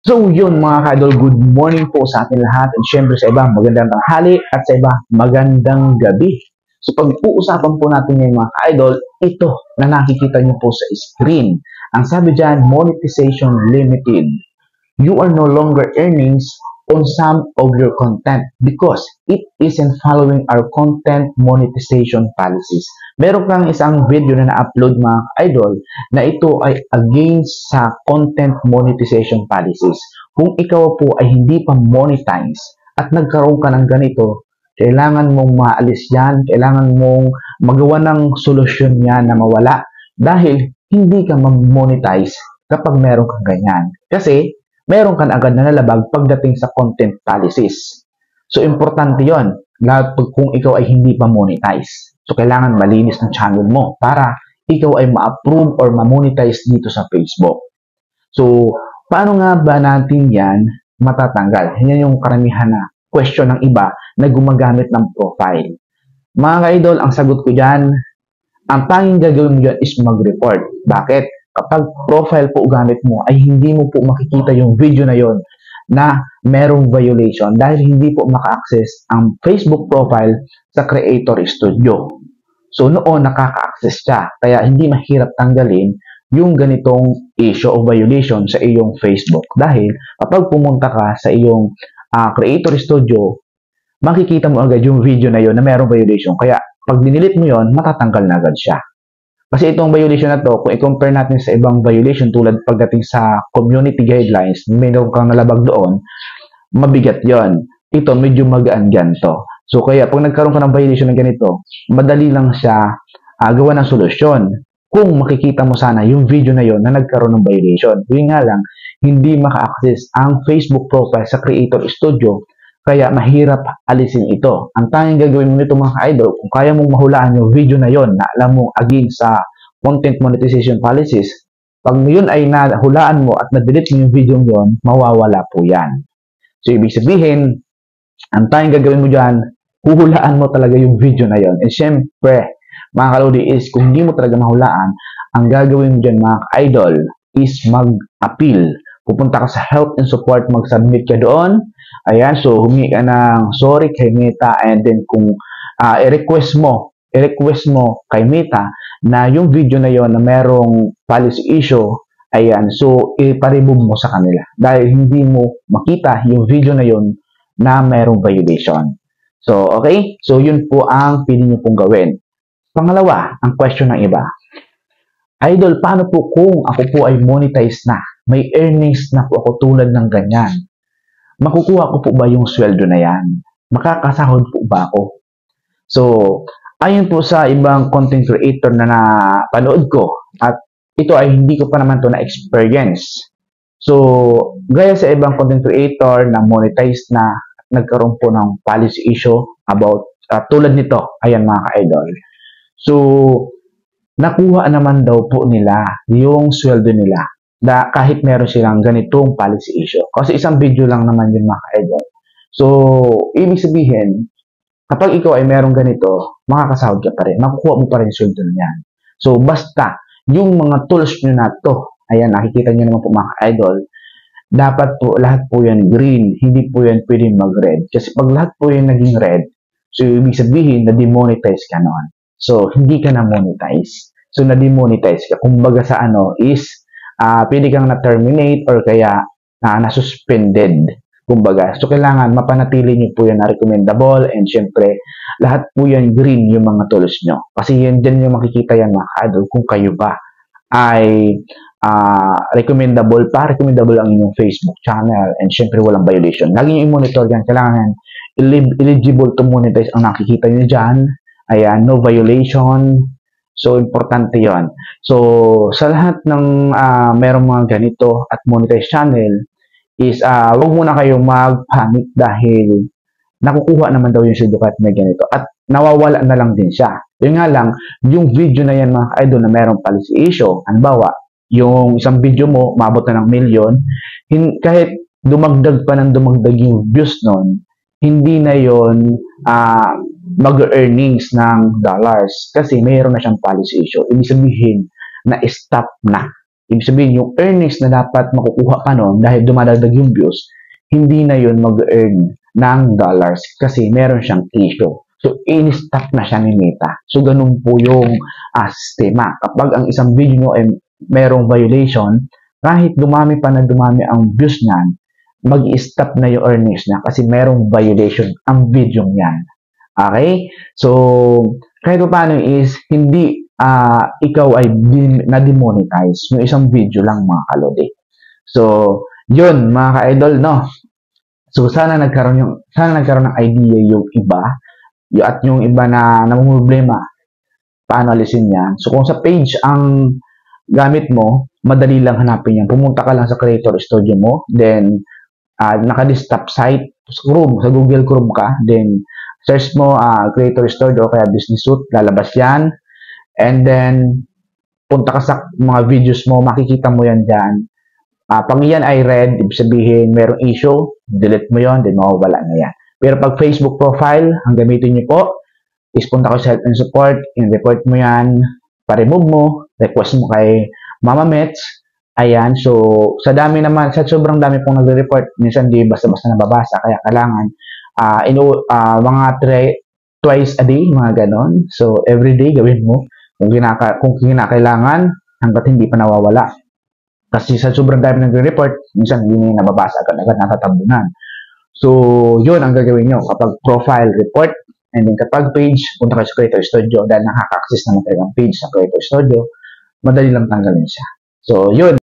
So yun mga ka-idol, good morning po sa atin lahat at syempre sa iba magandang tanghali at sa iba magandang gabi. So pag-uusapan po natin ngayon mga ka-idol, ito na nakikita nyo po sa screen. Ang sabi dyan, monetization limited. You are no longer earnings on some of your content because it isn't following our content monetization policies. Meron kang isang video na na-upload mga idol na ito ay against sa content monetization policies. Kung ikaw po ay hindi pa monetize at nagkaroon ka ng ganito, kailangan mong maalis yan, kailangan mong magawa ng solusyon yan na mawala dahil hindi ka ma-monetize kapag meron kang ganyan. Kasi meron ka na agad na nalabag pagdating sa content policies. So, importante yon lalo kung ikaw ay hindi pa monetize. So, kailangan malinis ng channel mo para ikaw ay ma-approve or ma-monetize dito sa Facebook. So, paano nga ba natin yan matatanggal? Yan yung karamihan na question ng iba na gumagamit ng profile. Mga ka-idol, ang sagot ko dyan, ang tanging gagawin mo dyan is mag-report. Bakit? Kapag profile po gamit mo, ay hindi mo po makikita yung video na yon na merong violation dahil hindi po maka-access ang Facebook profile sa Creator Studio. So, noon nakaka-access siya. Kaya hindi mahirap tanggalin yung ganitong issue o violation sa iyong Facebook. Dahil kapag pumunta ka sa iyong Creator Studio, makikita mo agad yung video na yon na merong violation. Kaya pag dinilit mo yon, matatanggal na agad siya. Kasi itong violation na to, kung i-compare natin sa ibang violation tulad pagdating sa community guidelines, mayroon kang nalabag doon, mabigat yon. Ito, medyo magaan ganito. So, kaya pag nagkaroon ka ng violation ng ganito, madali lang siya gawa ng solusyon. Kung makikita mo sana yung video na yon na nagkaroon ng violation. Yun nga lang, hindi maka-access ang Facebook profile sa Creator Studio, kaya mahirap alisin ito. Ang tanging gagawin mo nito mga idol, kung kaya mong mahulaan yung video na yon na alam mo against sa content monetization policies, pag yun ay nahulaan mo at na-delete mo yung video yon, mawawala po yan. So, ibig sabihin, ang tanging gagawin mo dyan, huhulaan mo talaga yung video na yon. And syempre, mga kalodi is, kung hindi mo talaga mahulaan, ang gagawin mo dyan mga idol is mag-appeal. Pupunta ka sa help and support, mag-submit ka doon. Ayan, so humingi ka ng sorry kay Meta and then kung i-request mo kay Meta na yung video na yon na merong policy issue, ayan, so iparemove mo sa kanila dahil hindi mo makita yung video na yon na merong violation. So, okay? So, yun po ang pili nyo pong gawin. Pangalawa, ang question ng iba. Idol, paano po kung ako po ay monetize na? May earnings na po ako tulad ng ganyan. Makukuha ko po ba yung sweldo na yan? Makakasahod po ba ako? So, ayon po sa ibang content creator na napanood ko, at ito ay hindi ko pa naman to na-experience. So, gaya sa ibang content creator na monetize na, nagkaroon po ng policy issue about tulad nito, ayan mga ka-idol. So, nakuha naman daw po nila yung sweldo nila kahit meron silang ganitong policy issue. Kasi isang video lang naman yun mga ka-idol. So, ibig sabihin, kapag ikaw ay meron ganito, makakasahod ka pa rin. Makukuha mo pa rin sweldo niyan. So, basta, yung mga tools nyo na to, ayan, nakikita nyo naman po mga ka-idol, dapat po, lahat po yan green. Hindi po yan pwedeng mag-red. Kasi pag lahat po yan naging red, so, ibig sabihin, na-demonetize ka noon. So, hindi ka na-monetize. So, na-demonetize ka. Kumbaga sa is, pwede kang na-terminate or kaya na-suspended. Kumbaga. So, kailangan mapanatili nyo po yan na recommendable and syempre, lahat po yan green yung mga tools nyo. Kasi yan dyan yung makikita yan mga ka-idol kung kayo ba ay recommendable ang inyong Facebook channel and syempre walang violation. Lagi nyo i-monitor yan. Kailangan eligible to monetize ang nakikita nyo dyan. Ayan, no violation. So, importante yon. So, sa lahat ng merong mga ganito at monetize channel is wag muna kayong mag-panic dahil nakukuha naman daw yung sweldo kahit may ganito. At nawawala na lang din siya. Yun nga lang, yung video na yan mga ka-idol na merong policy issue, halimbawa, yung isang video mo, maabot na ng milyon, kahit dumagdag pa ng dumagdag yung views nun, hindi na yon mag-earnings ng dollars kasi mayroon na siyang policy issue. Ibig sabihin na stop na. ibig sabihin yung earnings na dapat makukuha pa noon dahil dumadagdag yung views, hindi na yun mag-earn ng dollars kasi meron siyang issue. So, in-stop na siya ni Meta. So, ganun po yung sistema. Kapag ang isang video nyo ay merong violation, kahit dumami pa na dumami ang views niyan, mag-stop na yung earnings niya kasi merong violation ang video niyan. Okay? So, kahit paano is, hindi ikaw ay na-demonetize yung isang video lang mga kalodi. So, yun mga ka-idol, no? So, sana nagkaroon ng idea yung iba, at yung iba na namumroblema, paano alisin yan. So, kung sa page ang gamit mo, madali lang hanapin yan. Pumunta ka lang sa Creator Studio mo, then, naka-desktop site, sa Chrome, sa Google Chrome ka, then, search mo Creator Studio o kaya Business Suite, lalabas yan. And then, punta ka sa mga videos mo, makikita mo yan dyan. Pag yan ay red, ibig sabihin merong issue, delete mo yon, then mawawala na yan. Pero pag Facebook profile, ang gamitin nyo po, is punta ko sa help and support, in-report mo yan, pa-remove mo, request mo kay Mama Mets, ayan, so sa dami naman, sa sobrang dami pong nagre-report, minsan di basta-basta nababasa, kaya kailangan, mga twice a day, mga ganon, so everyday gawin mo, kung kinakailangan, hanggat hindi pa nawawala. Kasi sa sobrang dami nagre-report, minsan hindi na nababasa agad-agad natatabunan. So, yun ang gagawin nyo. Kapag profile report, and then kapag page, punta kayo sa Creator Studio dahil nakaka-access naman kayo ng page sa Creator Studio, madali lang tanggalin siya. So, yun.